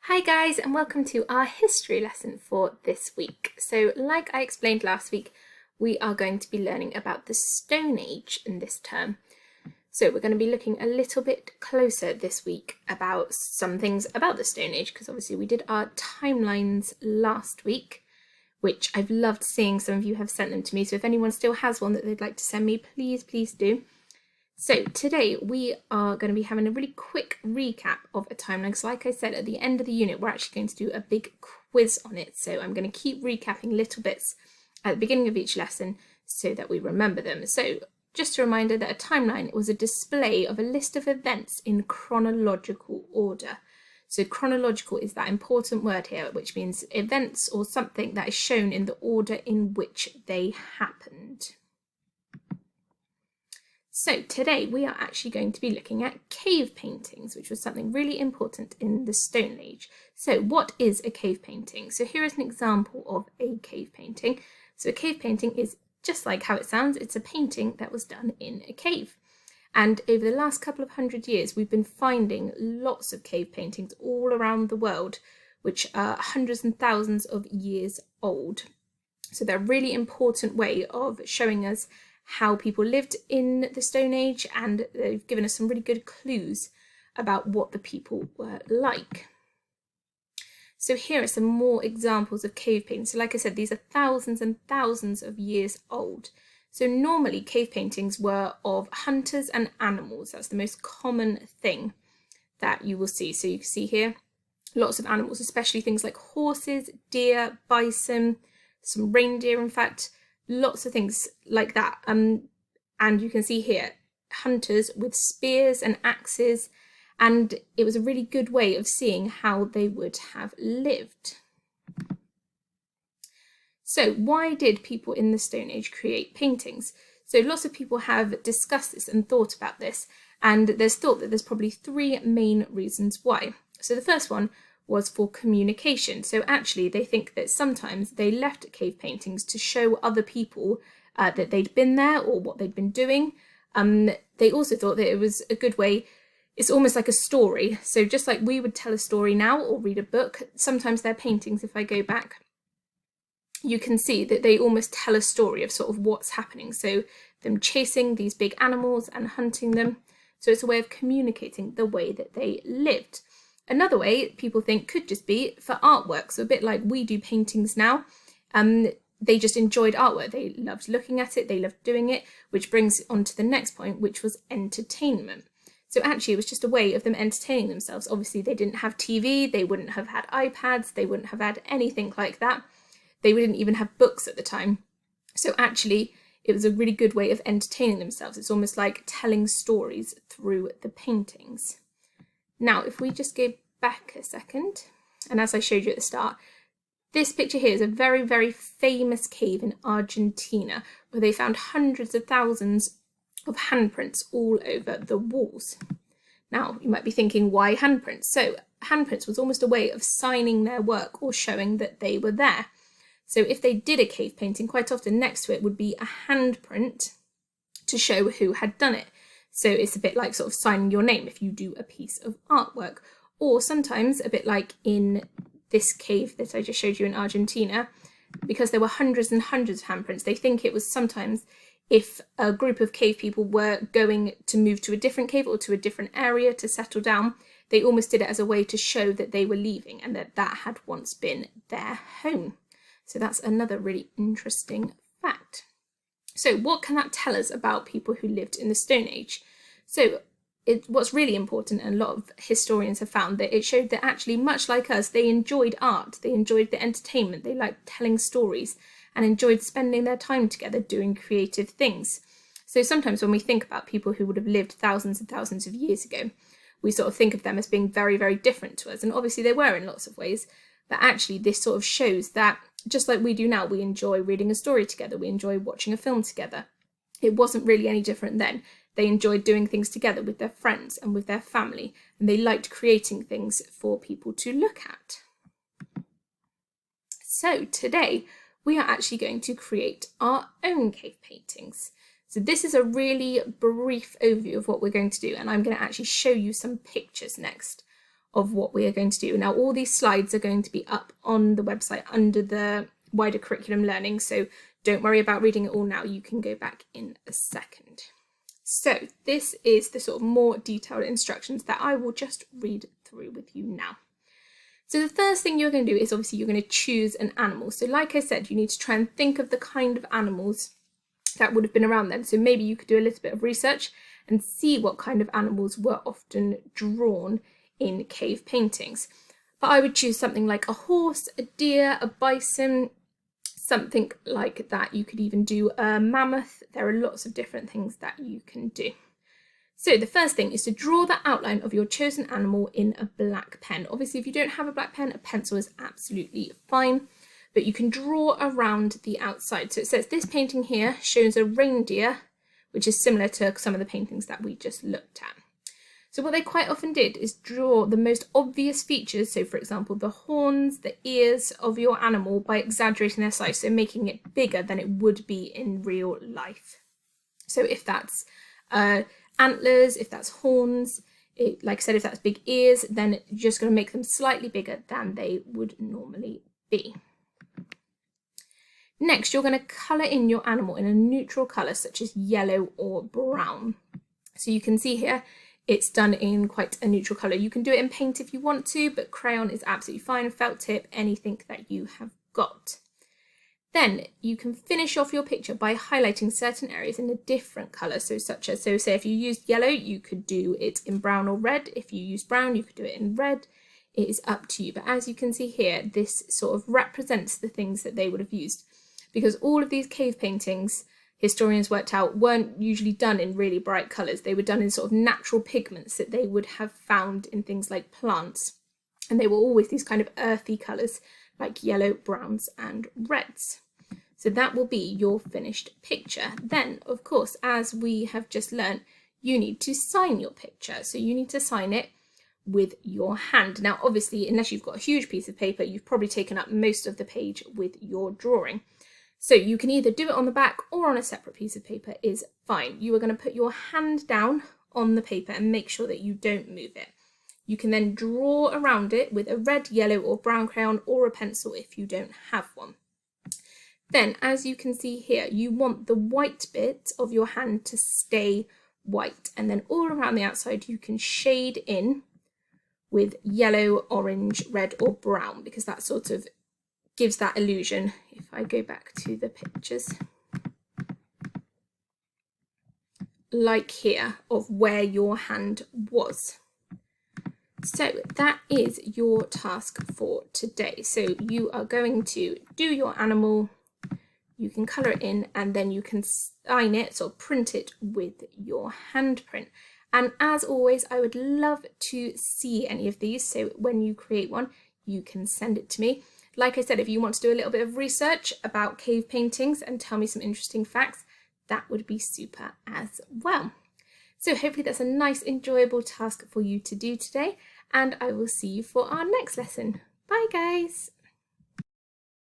Hi guys, and welcome to our history lesson for this week. So like I explained last week, we are going to be learning about the Stone Age in this term. So we're going to be looking a little bit closer this week about some things about the Stone Age, because obviously we did our timelines last week, which I've loved seeing. Some of you have sent them to me, so if anyone still has one that they'd like to send me, please do. So today we are going to be having a really quick recap of a timeline. So like I said, at the end of the unit, we're actually going to do a big quiz on it. So I'm going to keep recapping little bits at the beginning of each lesson so that we remember them. So just a reminder that a timeline was a display of a list of events in chronological order. So chronological is that important word here, which means events or something that is shown in the order in which they happened. So today we are actually going to be looking at cave paintings, which was something really important in the Stone Age. So what is a cave painting? So here is an example of a cave painting. So a cave painting is just like how it sounds. It's a painting that was done in a cave. And over the last couple of hundred years, we've been finding lots of cave paintings all around the world, which are hundreds and thousands of years old. So they're a really important way of showing us how people lived in the Stone Age, and they've given us some really good clues about what the people were like. So here are some more examples of cave paintings. So like I said, these are thousands and thousands of years old. So normally cave paintings were of hunters and animals. That's the most common thing that you will see. So you can see here lots of animals, especially things like horses, deer, bison, some reindeer, in fact, lots of things like that. And you can see here hunters with spears and axes, and it was a really good way of seeing how they would have lived. So why did people in the Stone Age create paintings? So lots of people have discussed this and thought about this, and there's thought that there's probably three main reasons why. So the first one was for communication. So actually they think that sometimes they left cave paintings to show other people that they'd been there or what they'd been doing. They also thought that it was a good way, it's almost like a story. So just like we would tell a story now or read a book, sometimes their paintings, if I go back, you can see that they almost tell a story of sort of what's happening. So them chasing these big animals and hunting them. So it's a way of communicating the way that they lived. Another way people think could just be for artwork. So a bit like we do paintings now. They just enjoyed artwork. They loved looking at it. They loved doing it, which brings on to the next point, which was entertainment. So actually it was just a way of them entertaining themselves. Obviously they didn't have TV. They wouldn't have had iPads. They wouldn't have had anything like that. They wouldn't even have books at the time. So actually it was a really good way of entertaining themselves. It's almost like telling stories through the paintings. Now, if we just go back a second, and as I showed you at the start, this picture here is a very, very famous cave in Argentina, where they found hundreds of thousands of handprints all over the walls. Now, you might be thinking, why handprints? So handprints was almost a way of signing their work or showing that they were there. So if they did a cave painting, quite often next to it would be a handprint to show who had done it. So it's a bit like sort of signing your name if you do a piece of artwork. Or sometimes a bit like in this cave that I just showed you in Argentina, because there were hundreds and hundreds of handprints, they think it was sometimes if a group of cave people were going to move to a different cave or to a different area to settle down, they almost did it as a way to show that they were leaving and that that had once been their home. So that's another really interesting fact. So what can that tell us about people who lived in the Stone Age? So what's really important, and a lot of historians have found, that it showed that actually, much like us, they enjoyed art, they enjoyed the entertainment, they liked telling stories and enjoyed spending their time together doing creative things. So sometimes when we think about people who would have lived thousands and thousands of years ago, we sort of think of them as being very, very different to us. And obviously they were in lots of ways, but actually this sort of shows that just like we do now, we enjoy reading a story together, we enjoy watching a film together. It wasn't really any different then. They enjoyed doing things together with their friends and with their family, and they liked creating things for people to look at. So today we are actually going to create our own cave paintings. So this is a really brief overview of what we're going to do, and I'm going to actually show you some pictures next of what we are going to do. Now, all these slides are going to be up on the website under the wider curriculum learning, so don't worry about reading it all now. You can go back in a second. So this is the sort of more detailed instructions that I will just read through with you now. So the first thing you're going to do is obviously you're going to choose an animal. So like I said, you need to try and think of the kind of animals that would have been around then. So maybe you could do a little bit of research and see what kind of animals were often drawn in cave paintings. But I would choose something like a horse, a deer, a bison, something like that. You could even do a mammoth. There are lots of different things that you can do. So the first thing is to draw the outline of your chosen animal in a black pen. Obviously, if you don't have a black pen, a pencil is absolutely fine, but you can draw around the outside. So it says this painting here shows a reindeer, which is similar to some of the paintings that we just looked at. So what they quite often did is draw the most obvious features, so for example the horns, the ears of your animal, by exaggerating their size, so making it bigger than it would be in real life. So if that's antlers, if that's horns, like I said, if that's big ears, then you're just going to make them slightly bigger than they would normally be. Next, you're going to colour in your animal in a neutral colour such as yellow or brown. So you can see here, it's done in quite a neutral colour. You can do it in paint if you want to, but crayon is absolutely fine, felt tip, anything that you have got. Then you can finish off your picture by highlighting certain areas in a different colour. So say if you used yellow, you could do it in brown or red. If you used brown, you could do it in red. It is up to you. But as you can see here, this sort of represents the things that they would have used, because all of these cave paintings, historians worked out, weren't usually done in really bright colours. They were done in sort of natural pigments that they would have found in things like plants. And they were always these kind of earthy colours like yellow, browns and reds. So that will be your finished picture. Then, of course, as we have just learned, you need to sign your picture. So you need to sign it with your hand. Now, obviously, unless you've got a huge piece of paper, you've probably taken up most of the page with your drawing. So you can either do it on the back or on a separate piece of paper is fine. You are going to put your hand down on the paper and make sure that you don't move it. You can then draw around it with a red, yellow or brown crayon or a pencil if you don't have one. Then, as you can see here, you want the white bit of your hand to stay white, and then all around the outside you can shade in with yellow, orange, red or brown, because that sort of gives that illusion. If I go back to the pictures, like here, of where your hand was. So that is your task for today. So you are going to do your animal, you can colour it in, and then you can sign it, so print it with your handprint. And as always, I would love to see any of these, so when you create one, you can send it to me. Like I said, if you want to do a little bit of research about cave paintings and tell me some interesting facts, that would be super as well. So hopefully that's a nice, enjoyable task for you to do today, and I will see you for our next lesson. Bye guys!